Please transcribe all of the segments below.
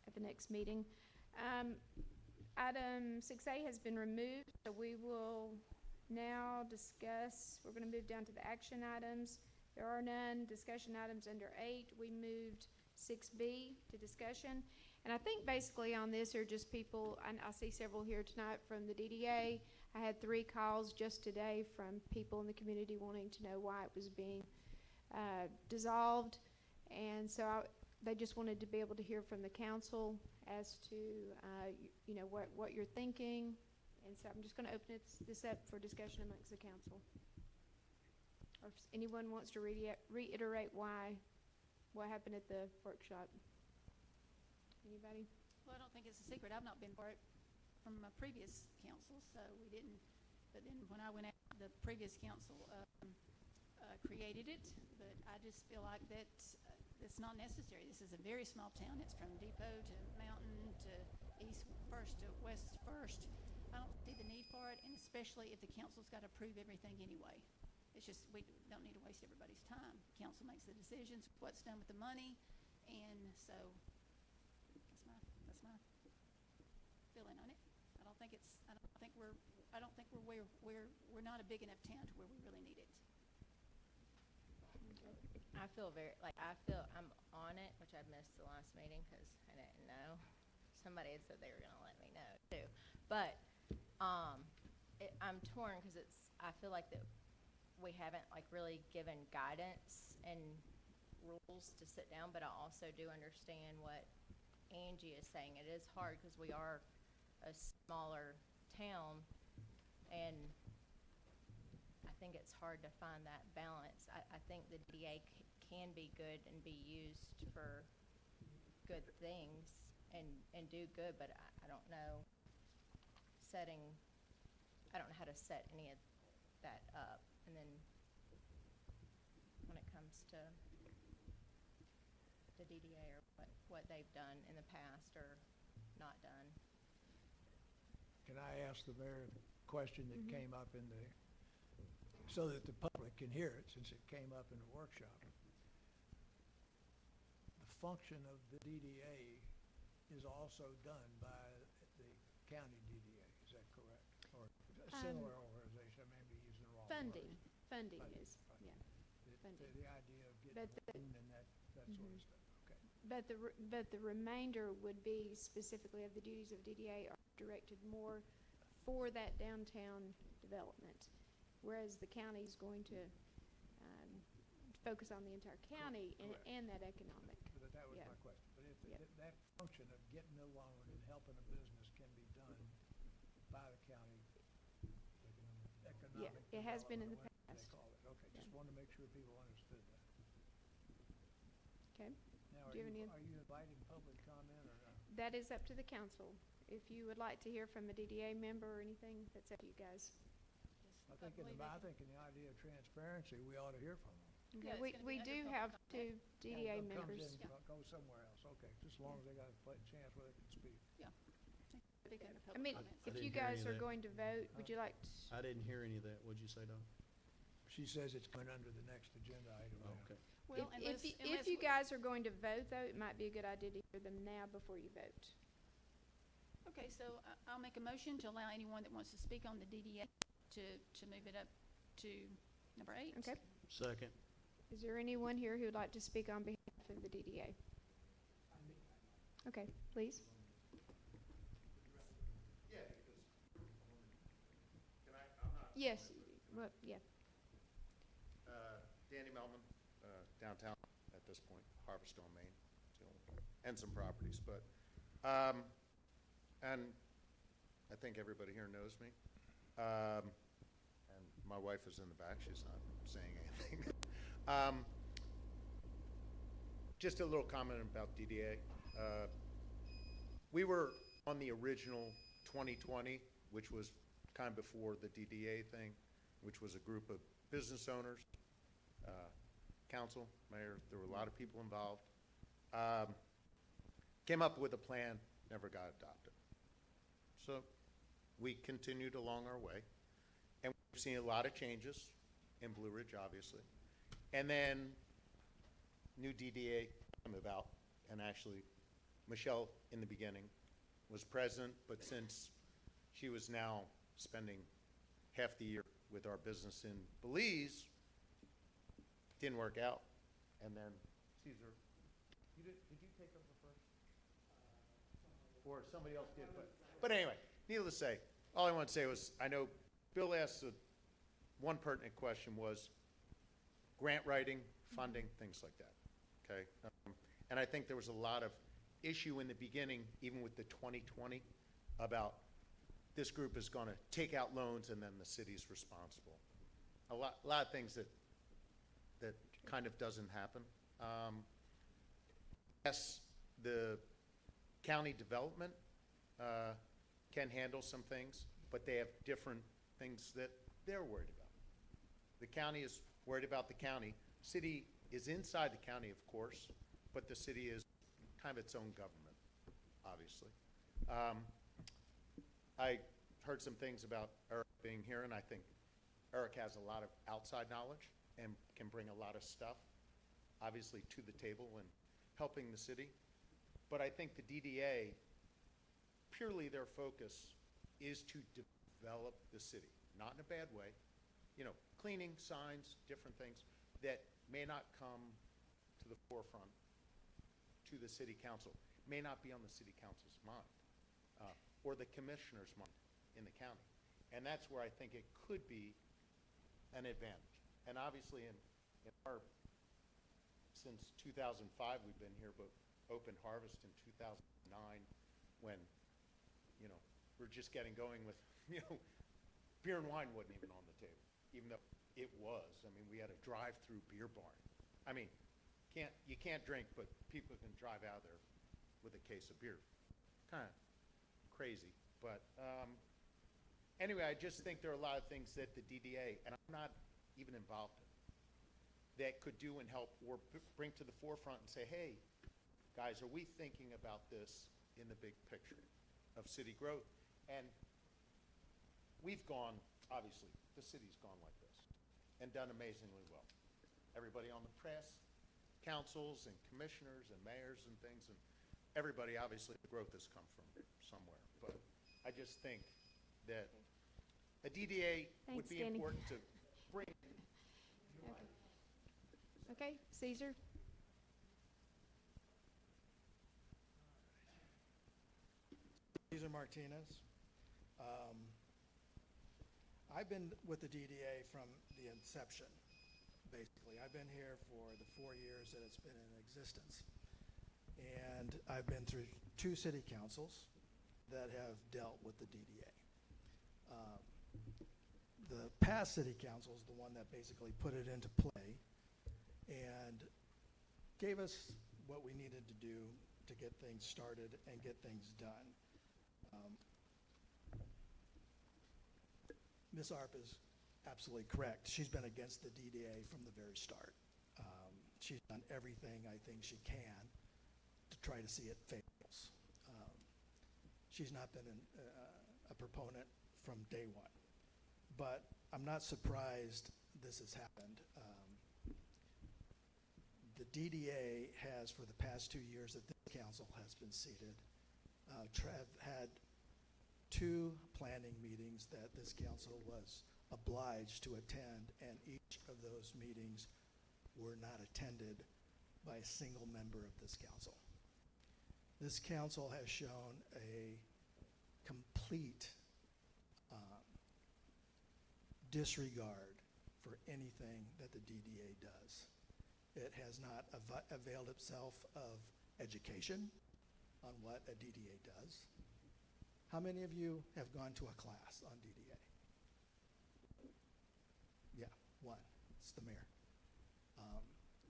at the next meeting. Item 6A has been removed, so we will now discuss, we're gonna move down to the action items. There are none. Discussion items under 8, we moved 6B to discussion. And I think basically on this are just people, I see several here tonight from the DDA. I had 3 calls just today from people in the community wanting to know why it was being dissolved. And so they just wanted to be able to hear from the council as to, you know, what you're thinking. And so I'm just going to open this up for discussion amongst the council. Or if anyone wants to reiterate what happened at the workshop. Anybody? Well, I don't think it's a secret. I've not been part from my previous council, so we didn't. But then when I went out, the previous council created it. But I just feel like that it's not necessary. This is a very small town. It's from Depot to Mountain to East First to West First. I don't see the need for it, and especially if the council's got to approve everything anyway. It's just we don't need to waste everybody's time. Council makes the decisions, what's done with the money, and so that's my feeling on it. I don't think we're not a big enough town to where we really need it. I feel I'm on it, which I missed the last meeting because I didn't know. Somebody had said they were going to let me know too. But I'm torn because I feel like that we haven't like really given guidance and rules to sit down, but I also do understand what Angie is saying. It is hard because we are a smaller town, and I think it's hard to find that balance. I think the DA can be good and be used for good things and do good, but I don't know I don't know how to set any of that up. And then when it comes to the DDA or what they've done in the past or not done. Can I ask the mayor a question that came up so that the public can hear it, since it came up in the workshop? The function of the DDA is also done by the county DDA, is that correct? Or a similar organization, I may be using the wrong word. Funding is, right. yeah. Funding. The idea of getting loan and that sort of stuff, okay. But the remainder would be specifically of the duties of DDA are directed more for that downtown development, whereas the county's going to focus on the entire county and that economic. But that was my question. But if that function of getting a loan and helping a business can be done by the county economic it has been in the development, past. they call it. Okay, just wanted to make sure people understood that. Okay. Now, Do you have any? are you inviting public comment or not? That is up to the council. If you would like to hear from a DDA member or anything, that's up to you guys. I think in the idea of transparency, we ought to hear from them. Okay, Yeah, it's gonna we be do under have public 2 DDA Comes members. in, go somewhere else, okay, just as long as they got a chance where they can speak. I mean, if you guys are going to vote, would you like to? I didn't hear any of that. What'd you say, Don? She says it's coming under the next agenda item. now. Okay. Well, If you guys are going to vote, though, it might be a good idea to hear them now before you vote. Okay, so I'll make a motion to allow anyone that wants to speak on the DDA to move it up to number 8. Okay. Second. Is there anyone here who would like to speak on behalf of the DDA? Okay, please. Yeah, because, I'm not. Yes, well, yeah. Danny Melman, downtown at this point, Harvestone, Maine, and some properties, but, and I think everybody here knows me. And my wife is in the back, she's not saying anything. Just a little comment about DDA. We were on the original 2020, which was kind of before the DDA thing, which was a group of business owners, council, mayor, there were a lot of people involved. Came up with a plan, never got adopted. So we continued along our way, and we've seen a lot of changes in Blue Ridge, obviously. And then new DDA came about and actually Michelle, in the beginning, was present, but since she was now spending half the year with our business in Belize, didn't work out. And then Caesar, did you take over first? Or somebody else did, but anyway, needless to say, all I want to say was, I know Bill asked one pertinent question was grant writing, funding, things like that, okay? And I think there was a lot of issue in the beginning, even with the 2020, about this group is going to take out loans and then the city's responsible. A lot of things that kind of doesn't happen. Yes, the county development can handle some things, but they have different things that they're worried about. The county is worried about the county. City is inside the county, of course, but the city is kind of its own government, obviously. I heard some things about Eric being here, and I think Eric has a lot of outside knowledge and can bring a lot of stuff, obviously, to the table and helping the city. But I think the DDA, purely their focus is to develop the city, not in a bad way. You know, cleaning, signs, different things that may not come to the forefront to the city council, may not be on the city council's mind, or the commissioner's mind in the county. And that's where I think it could be an advantage. And obviously in our, since 2005 we've been here, but Open Harvest in 2009 when, you know, we're just getting going with, you know, beer and wine wasn't even on the table, even though it was. I mean, we had a drive-through beer barn. I mean, you can't drink, but people can drive out there with a case of beer. Kind of crazy, but anyway, I just think there are a lot of things that the DDA, and I'm not even involved in, that could do and help or bring to the forefront and say, hey, guys, are we thinking about this in the big picture of city growth? And we've gone, obviously, the city's gone like this and done amazingly well. Everybody on the press, councils and commissioners and mayors and things, and everybody, obviously, the growth has come from somewhere. But I just think that a DDA would Thanks, be Danny. important to bring. Okay, Caesar? Cesar Martinez. I've been with the DDA from the inception, basically. I've been here for the 4 years that it's been in existence. And I've been through 2 city councils that have dealt with the DDA. The past city council is the one that basically put it into play and gave us what we needed to do to get things started and get things done. Ms. Arp is absolutely correct. She's been against the DDA from the very start. She's done everything I think she can to try to see it fails. She's not been a proponent from day one. But I'm not surprised this has happened. The DDA has, for the past 2 years that this council has been seated, had 2 planning meetings that this council was obliged to attend, and each of those meetings were not attended by a single member of this council. This council has shown a complete disregard for anything that the DDA does. It has not availed itself of education on what a DDA does. How many of you have gone to a class on DDA? Yeah, 1. It's the mayor.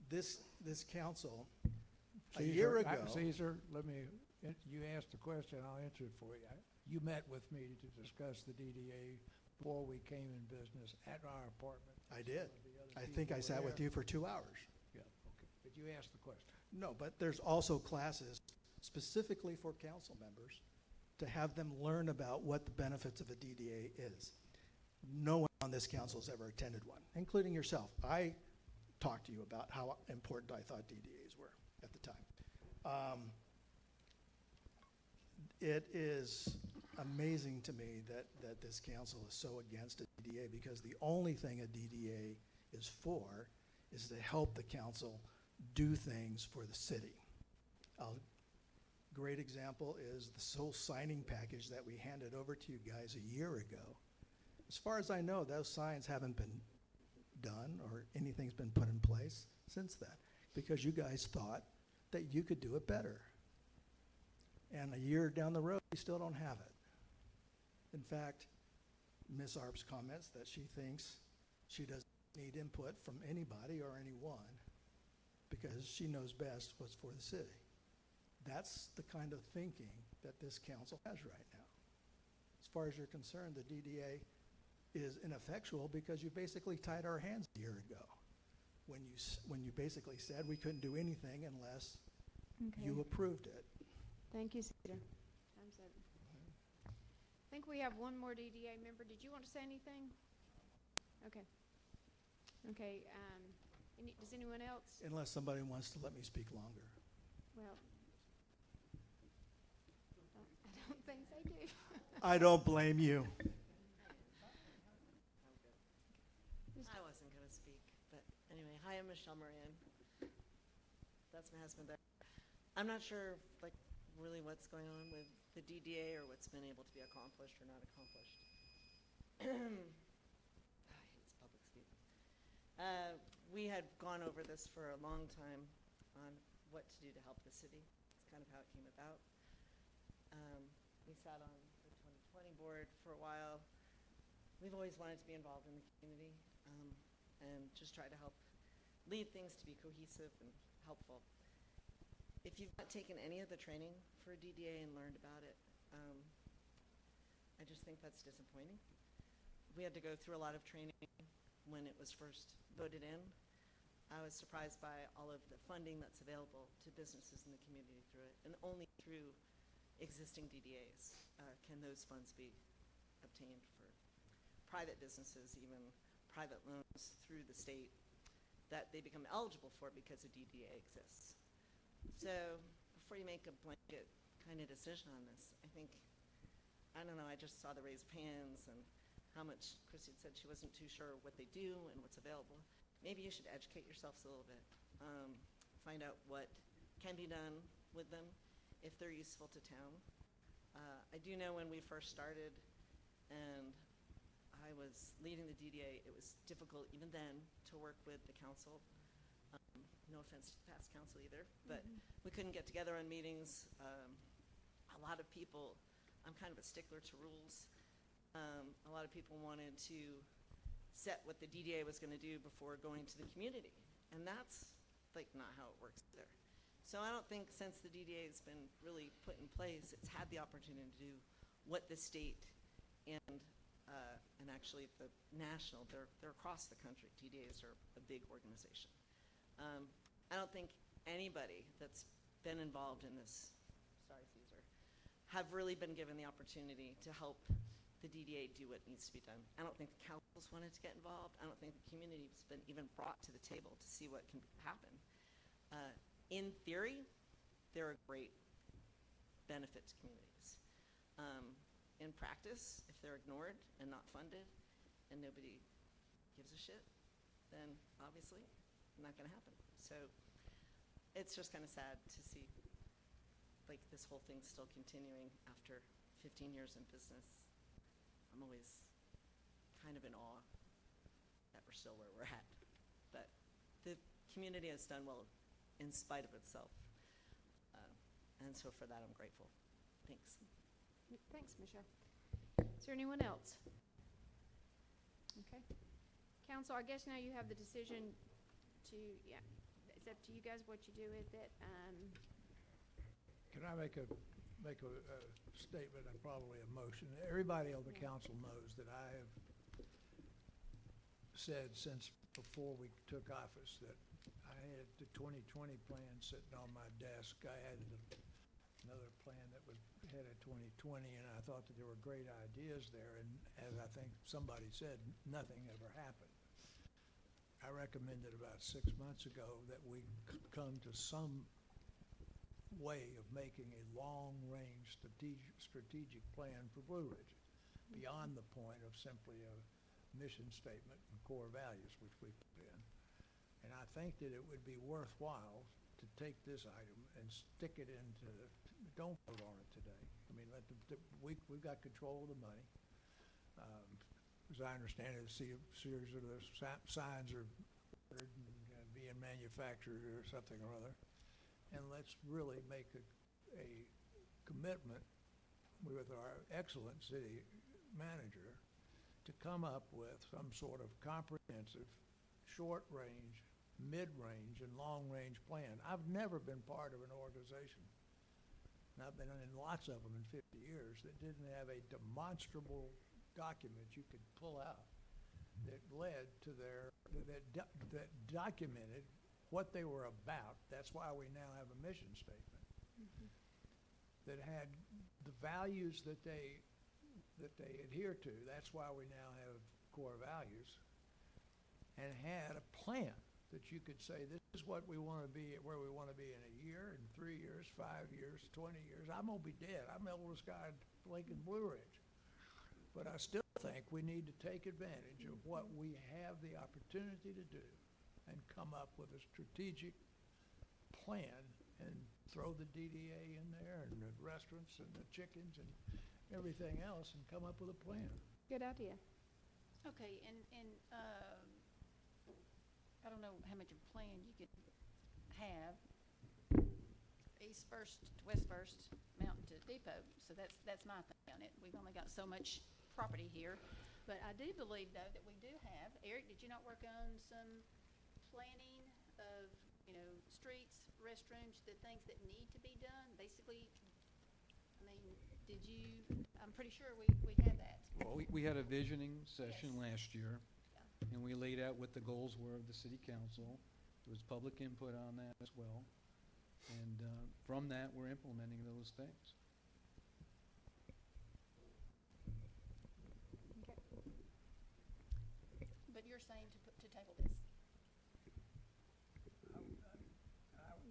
This council, a year ago. Caesar, you asked the question, I'll answer it for you. You met with me to discuss the DDA before we came in business at our apartment. I did. The other I think I people sat were with there. you for 2 hours. Yeah, okay, but you asked the question. No, but there's also classes specifically for council members to have them learn about what the benefits of a DDA is. No one on this council has ever attended one, including yourself. I talked to you about how important I thought DDAs were at the time. It is amazing to me that this council is so against a DDA, because the only thing a DDA is for is to help the council do things for the city. A great example is the whole signing package that we handed over to you guys a year ago. As far as I know, those signs haven't been done or anything's been put in place since then, because you guys thought that you could do it better. And a year down the road, we still don't have it. In fact, Ms. Arp's comments that she thinks she doesn't need input from anybody or anyone because she knows best what's for the city. That's the kind of thinking that this council has right now. As far as you're concerned, the DDA is ineffectual because you basically tied our hands a year ago when you basically said we couldn't do anything unless you approved it. Thank you, Cedar. Time's up. I think we have one more DDA member. Did you want to say anything? Okay. Okay, does anyone else? Unless somebody wants to let me speak longer. Well, I don't think they do. I don't blame you. I wasn't going to speak, but anyway, hi, I'm Michelle Moran. That's my husband there. I'm not sure, like, really what's going on with the DDA or what's been able to be accomplished or not accomplished. It's public speaking. We had gone over this for a long time on what to do to help the city. It's kind of how it came about. We sat on the 2020 board for a while. We've always wanted to be involved in the community and just try to help lead things to be cohesive and helpful. If you've not taken any of the training for a DDA and learned about it, I just think that's disappointing. We had to go through a lot of training when it was first voted in. I was surprised by all of the funding that's available to businesses in the community through it, and only through existing DDAs can those funds be obtained for private businesses, even private loans through the state that they become eligible for because a DDA exists. So before you make a blanket kind of decision on this, I think, I don't know, I just saw the raised hands and how much Chrissy had said she wasn't too sure what they do and what's available. Maybe you should educate yourselves a little bit. Find out what can be done with them if they're useful to town. I do know when we first started and I was leading the DDA, it was difficult even then to work with the council. No offense to the past council either, but we couldn't get together on meetings. A lot of people, I'm kind of a stickler to rules. A lot of people wanted to set what the DDA was going to do before going to the community, and that's like not how it works there. So I don't think since the DDA has been really put in place, it's had the opportunity to do what the state and actually the national, they're across the country. DDAs are a big organization. I don't think anybody that's been involved in this, sorry Caesar, have really been given the opportunity to help the DDA do what needs to be done. I don't think the councils wanted to get involved. I don't think the community's been even brought to the table to see what can happen. In theory, they're a great benefit to communities. In practice, if they're ignored and not funded and nobody gives a shit, then obviously not going to happen. So it's just kind of sad to see like this whole thing still continuing after 15 years in business. I'm always kind of in awe that we're still where we're at. But the community has done well in spite of itself. And so for that, I'm grateful. Thanks. Thanks, Michelle. Is there anyone else? Okay. Council, I guess now you have the decision to, yeah, it's up to you guys what you do with it. Can I make a statement and probably a motion? Everybody on the council knows that I have said since before we took office that I had the 2020 plan sitting on my desk. I had another plan that was headed 2020, and I thought that there were great ideas there, and as I think somebody said, nothing ever happened. I recommended about 6 months ago that we come to some way of making a long-range strategic plan for Blue Ridge, beyond the point of simply a mission statement and core values, which we put in. And I think that it would be worthwhile to take this item and stick it into, don't vote on it today. I mean, we've got control of the money. As I understand it, a series of the signs are ordered and being manufactured or something or other. And let's really make a commitment with our excellent city manager to come up with some sort of comprehensive, short-range, mid-range, and long-range plan. I've never been part of an organization, and I've been in lots of them in 50 years, that didn't have a demonstrable document you could pull out that led to that documented what they were about. That's why we now have a mission statement that had the values that they adhere to. That's why we now have core values, and had a plan that you could say, this is what we want to be, where we want to be in a year, in 3 years, 5 years, 20 years. I'm going to be dead. I'm Eldest Guy Lincoln Blue Ridge. But I still think we need to take advantage of what we have the opportunity to do and come up with a strategic plan and throw the DDA in there and the restaurants and the chickens and everything else and come up with a plan. Good idea. Okay, and I don't know how much of a plan you could have, East First to West First, Mountain to Depot, so that's my thing on it. We've only got so much property here, but I do believe, though, that we do have, Eric, did you not work on some planning of, streets, restrooms, the things that need to be done? Basically, I mean, I'm pretty sure we had that. Well, we had a visioning session Yes. last year, and we laid out what the goals were of the city council. There was public input on that as well. And from that, we're implementing those things. But you're saying to table this?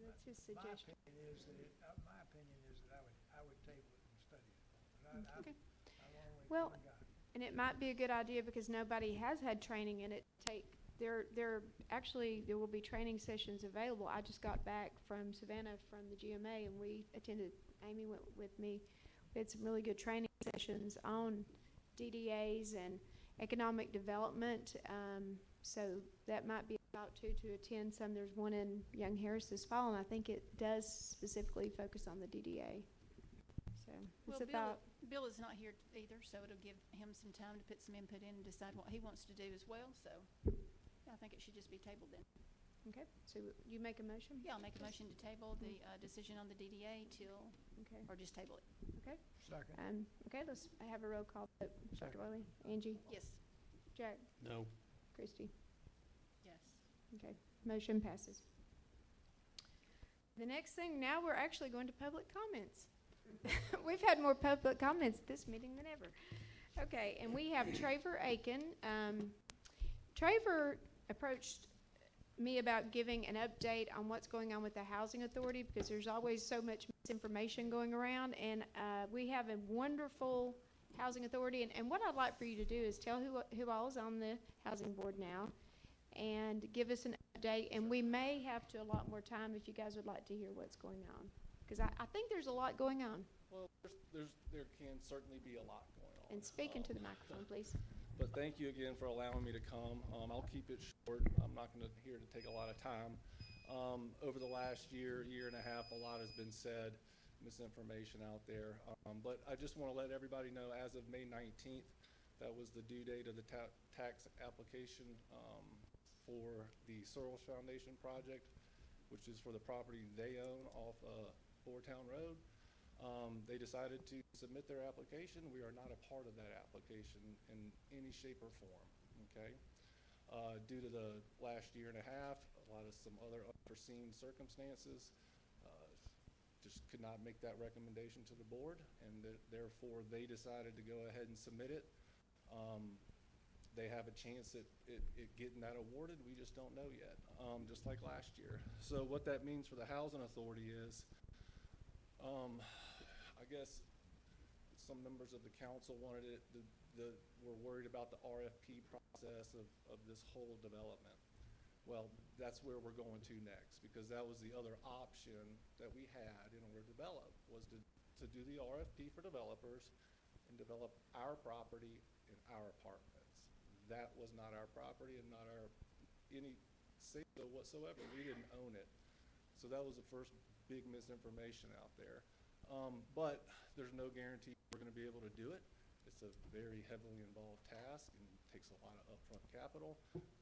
That's his My suggestion. opinion is that I would table it and study it. But Okay. I'm only Well, one guy. And it might be a good idea because nobody has had training in it. There will be training sessions available. I just got back from Savannah from the GMA, and Amy went with me. We had some really good training sessions on DDAs and economic development. So that might be about to attend some. There's one in Young Harris this fall, and I think it does specifically focus on the DDA. So Well, it's about. Bill is not here either, so it'll give him some time to put some input in and decide what he wants to do as well, so I think it should just be tabled then. Okay, so you make a motion? Yeah, I'll make a motion to table the decision on the DDA Okay, or just table it. okay. Second. Okay, let's have a roll call vote. Dr. Wiley, Angie, Yes. Jack, No. Christie. Yes. Okay, motion passes. The next thing, now we're actually going to public comments. We've had more public comments at this meeting than ever. Okay, and we have Traver Aiken. Traver approached me about giving an update on what's going on with the Housing Authority because there's always so much misinformation going around, and we have a wonderful Housing Authority, and what I'd like for you to do is tell who all is on the Housing Board now and give us an update, and we may have to allot more time if you guys would like to hear what's going on, because I think there's a lot going on. Well, there can certainly be a lot going on. And speak into the microphone, please. But thank you again for allowing me to come. I'll keep it short. I'm not here to take a lot of time. Over the last year and a half, a lot has been said, misinformation out there. But I just want to let everybody know, as of May 19th, that was the due date of the tax application for the Searles Foundation project, which is for the property they own off Boartown Road. They decided to submit their application. We are not a part of that application in any shape or form, okay? Due to the last year and a half, some other unforeseen circumstances, just could not make that recommendation to the board, and therefore they decided to go ahead and submit it. They have a chance at it getting that awarded. We just don't know yet, just like last year. So what that means for the Housing Authority is I guess some members of the council wanted it, were worried about the RFP process of this whole development. Well, that's where we're going to next, because that was the other option that we had in order to develop, was to do the RFP for developers and develop our property and our apartments. That was not our property and not any say so whatsoever. We didn't own it. So that was the first big misinformation out there. But there's no guarantee we're going to be able to do it. It's a very heavily involved task and takes a lot of upfront capital.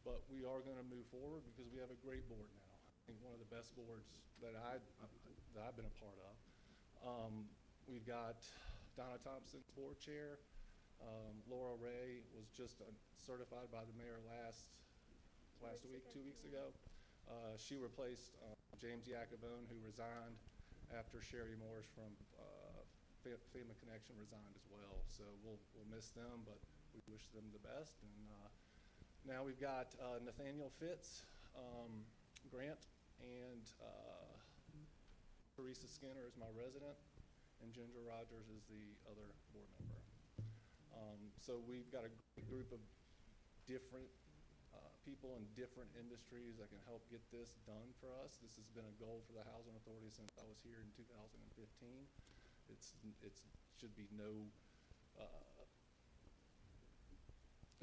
But we are going to move forward because we have a great board now. I think one of the best boards that I've been a part of. We've got Donna Thompson, board chair. Laura Ray was just certified by the mayor last week, 2 weeks ago. She replaced James Yakabone, who resigned after Sherry Morris from Family Connection resigned as well. So we'll miss them, but we wish them the best. And now we've got Nathaniel Fitz, Grant, and Teresa Skinner is my resident, and Ginger Rogers is the other board member. So we've got a great group of different people in different industries that can help get this done for us. This has been a goal for the Housing Authority since I was here in 2015. It should be no,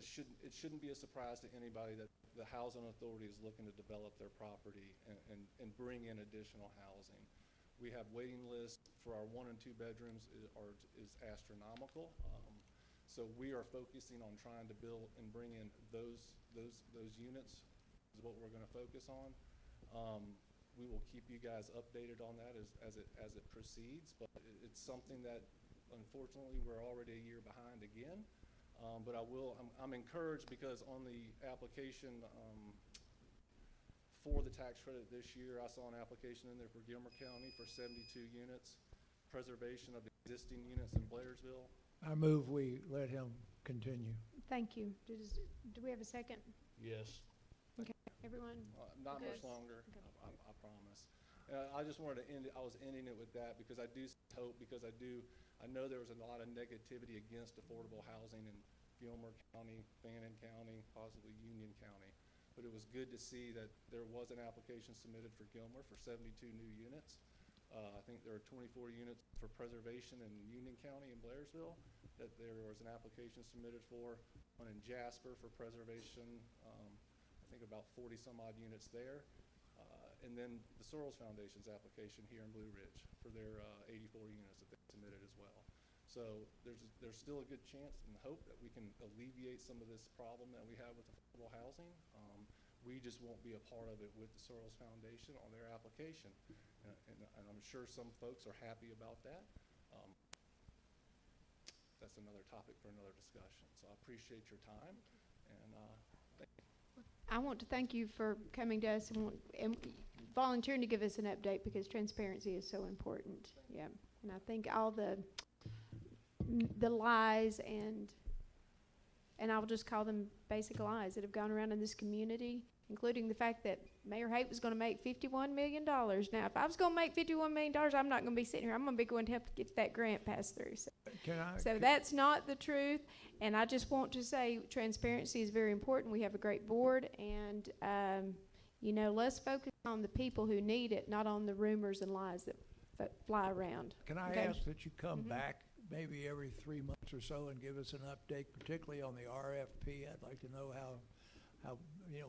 it shouldn't be a surprise to anybody that the Housing Authority is looking to develop their property and bring in additional housing. We have waiting lists for our 1 and 2 bedrooms is astronomical. So we are focusing on trying to build and bring in those units is what we're going to focus on. We will keep you guys updated on that as it proceeds, but it's something that unfortunately we're already a year behind again. But I'm encouraged because on the application for the tax credit this year, I saw an application in there for Gilmer County for 72 units, preservation of existing units in Blairsville. I move we let him continue. Thank you. Do we have a second? Yes. Okay, everyone? Not Okay. much longer, Okay. I promise. I just wanted to end it, I was ending it with that because I do see hope, because I know there was a lot of negativity against affordable housing in Gilmer County, Fannin County, possibly Union County. But it was good to see that there was an application submitted for Gilmer for 72 new units. I think there are 24 units for preservation in Union County and Blairsville that there was an application submitted for. One in Jasper for preservation, I think about 40 some odd units there. And then the Soros Foundation's application here in Blue Ridge for their 84 units that they submitted as well. So there's still a good chance and hope that we can alleviate some of this problem that we have with affordable housing. We just won't be a part of it with the Soros Foundation on their application. And I'm sure some folks are happy about that. That's another topic for another discussion. So I appreciate your time, and thank you. I want to thank you for coming to us and volunteering to give us an update, because transparency is so important. Yeah, and I think all the lies and I'll just call them basic lies that have gone around in this community, including the fact that Mayor Haight was going to make $51 million. Now, if I was going to make $51 million, I'm not going to be sitting here. I'm going to be going to help get that grant passed through. So that's not the truth. And I just want to say transparency is very important. We have a great board, and, let's focus on the people who need it, not on the rumors and lies that fly around. Can I Okay. ask that you come Mhm. back maybe every 3 months or so and give us an update, particularly on the RFP? I'd like to know how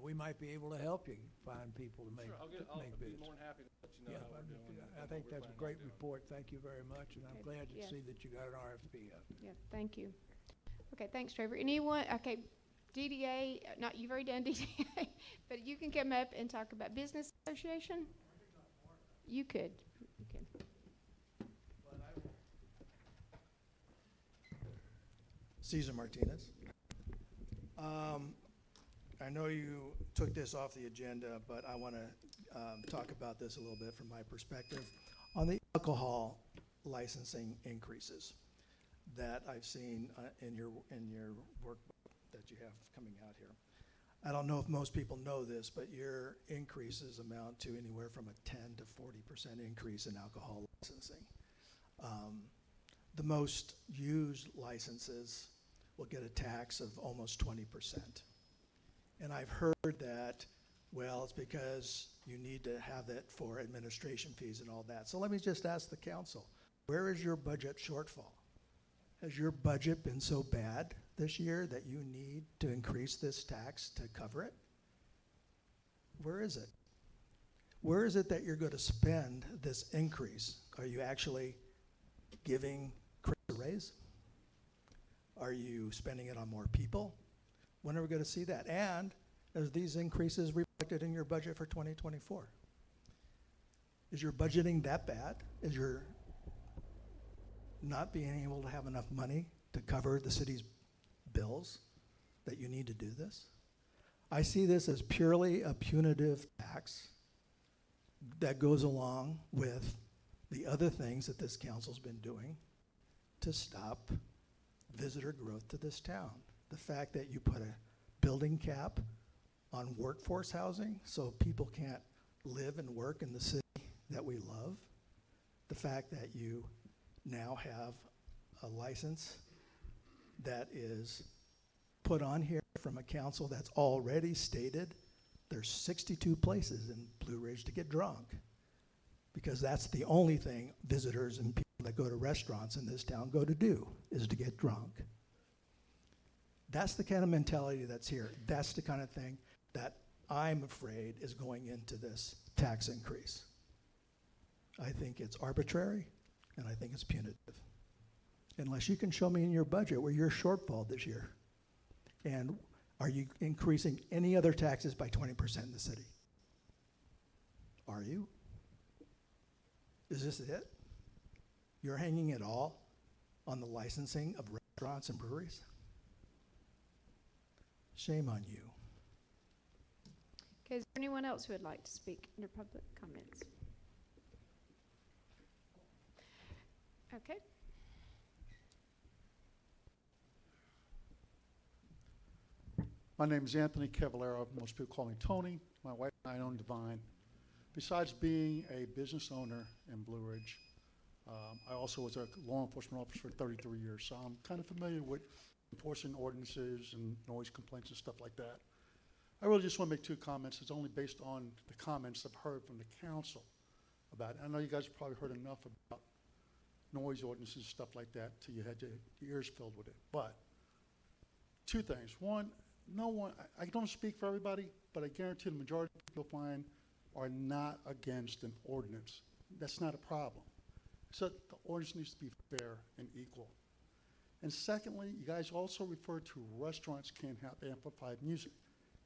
we might be able to help you find people to make Sure, I'll make be bids. more than happy to let you know Yeah, how we're doing. I and think what we're that's a planning on great doing. report. Thank you very much, and I'm Okay. glad to Yes. see that you got an RFP up. Yeah, thank you. Okay, thanks, Trevor. Anyone, okay, DDA, you've already done DDA, but you can come up and talk about business association? You could. Cesar Martinez. I know you took this off the agenda, but I want to talk about this a little bit from my perspective. On the alcohol licensing increases that I've seen in your workbook that you have coming out here. I don't know if most people know this, but your increases amount to anywhere from a 10 to 40% increase in alcohol licensing. The most used licenses will get a tax of almost 20%. And I've heard that, well, it's because you need to have that for administration fees and all that. So let me just ask the council, where is your budget shortfall? Has your budget been so bad this year that you need to increase this tax to cover it? Where is it? Where is it that you're going to spend this increase? Are you actually giving Chris a raise? Are you spending it on more people? When are we going to see that? And are these increases reflected in your budget for 2024? Is your budgeting that bad? Is your not being able to have enough money to cover the city's bills that you need to do this? I see this as purely a punitive tax that goes along with the other things that this council's been doing to stop visitor growth to this town. The fact that you put a building cap on workforce housing so people can't live and work in the city that we love. The fact that you now have a license that is put on here from a council that's already stated there's 62 places in Blue Ridge to get drunk, because that's the only thing visitors and people that go to restaurants in this town go to do, is to get drunk. That's the kind of mentality that's here. That's the kind of thing that I'm afraid is going into this tax increase. I think it's arbitrary, and I think it's punitive. Unless you can show me in your budget where you're shortfall this year. And are you increasing any other taxes by 20% in the city? Are you? Is this it? You're hanging it all on the licensing of restaurants and breweries? Shame on you. Okay, is there anyone else who would like to speak under public comments? Okay. My name is Anthony Cavallero. Most people call me Tony. My wife and I own Divine. Besides being a business owner in Blue Ridge, I also was a law enforcement officer for 33 years, so I'm kind of familiar with enforcing ordinances and noise complaints and stuff like that. I really just want to make two comments. It's only based on the comments I've heard from the council about it. I know you guys have probably heard enough about noise ordinances and stuff like that till you had your ears filled with it. But two things. One, no one, I don't speak for everybody, but I guarantee the majority of people find are not against an ordinance. That's not a problem. So the ordinance needs to be fair and equal. And secondly, you guys also refer to restaurants can't have amplified music.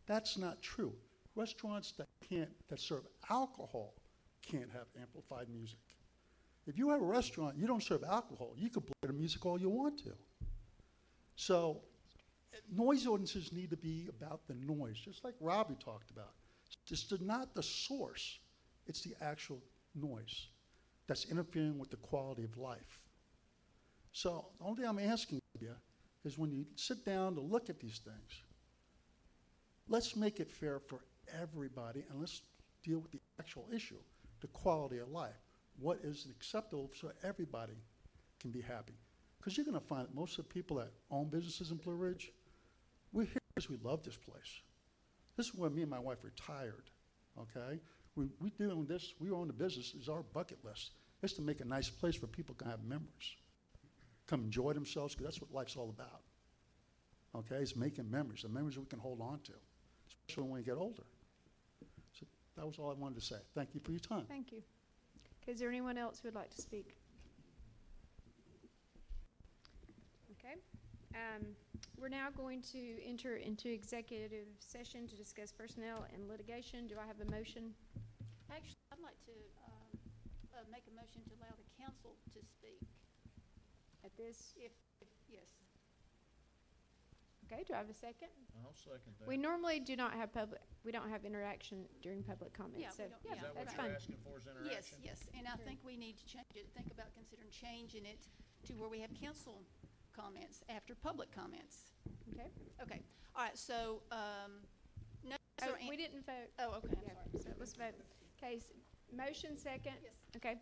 That's not true. Restaurants that serve alcohol can't have amplified music. If you have a restaurant, you don't serve alcohol, you can play the music all you want to. So noise ordinances need to be about the noise, just like Robbie talked about. It's not the source, it's the actual noise that's interfering with the quality of life. So the only thing I'm asking you is when you sit down to look at these things, let's make it fair for everybody and let's deal with the actual issue, the quality of life. What is acceptable so everybody can be happy? Because you're going to find that most of the people that own businesses in Blue Ridge, we're here because we love this place. This is where me and my wife retired, okay? We doing this, we own the business, is our bucket list. It's to make a nice place where people can have memories. Come enjoy themselves, because that's what life's all about, okay? It's making memories, the memories we can hold on to, especially when we get older. So that was all I wanted to say. Thank you for your time. Thank you. Okay, is there anyone else who would like to speak? Okay. We're now going to enter into executive session to discuss personnel and litigation. Do I have a motion? Actually, I'd like to make a motion to allow the council to speak. At this? If yes. Okay, do I have a second? I'll second that. We normally do not have we don't have interaction during public comments, Yeah, so we don't- yeah, Is that what that's you're fine. asking for is Yes, interaction? yes, and I think we need to change it, think about considering changing it to where we have council comments after public comments. Okay. Okay, all right, so, no. Oh, so we didn't vote. Oh, okay, I'm Yeah, sorry. so let's vote. Okay, motion second. Yes. Okay.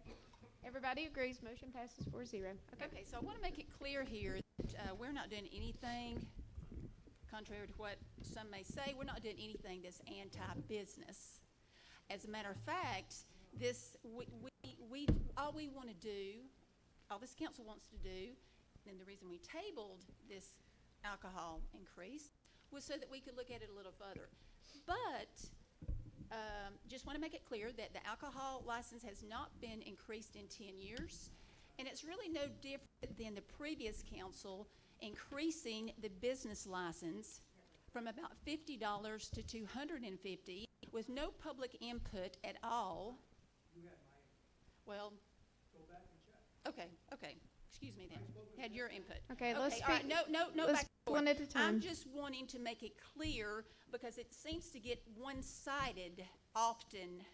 Everybody agrees, motion passes 4-0. Okay. Okay, so I want to make it clear here that we're not doing anything, contrary to what some may say, we're not doing anything that's anti-business. As a matter of fact, all we want to do, all this council wants to do, and the reason we tabled this alcohol increase was so that we could look at it a little further. But just want to make it clear that the alcohol license has not been increased in 10 years, and it's really no different than the previous council increasing the business license from about $50 to $250 with no public input at all. Well, okay, excuse me then. Had your input. Okay, let's all right, speak- no, let's back and go one forth. at a time. I'm just wanting to make it clear because it seems to get one-sided often.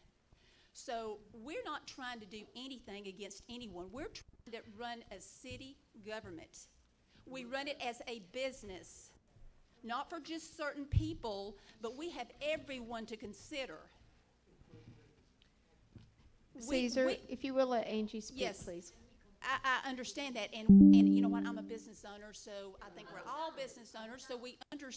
So we're not trying to do anything against anyone. We're trying to run a city government. We run it as a business, not for just certain people, but we have everyone to consider. Caesar, if you will let Angie speak, Yes. please. I understand that, and you know what, I'm a business owner, so I think we're all business owners, so we understand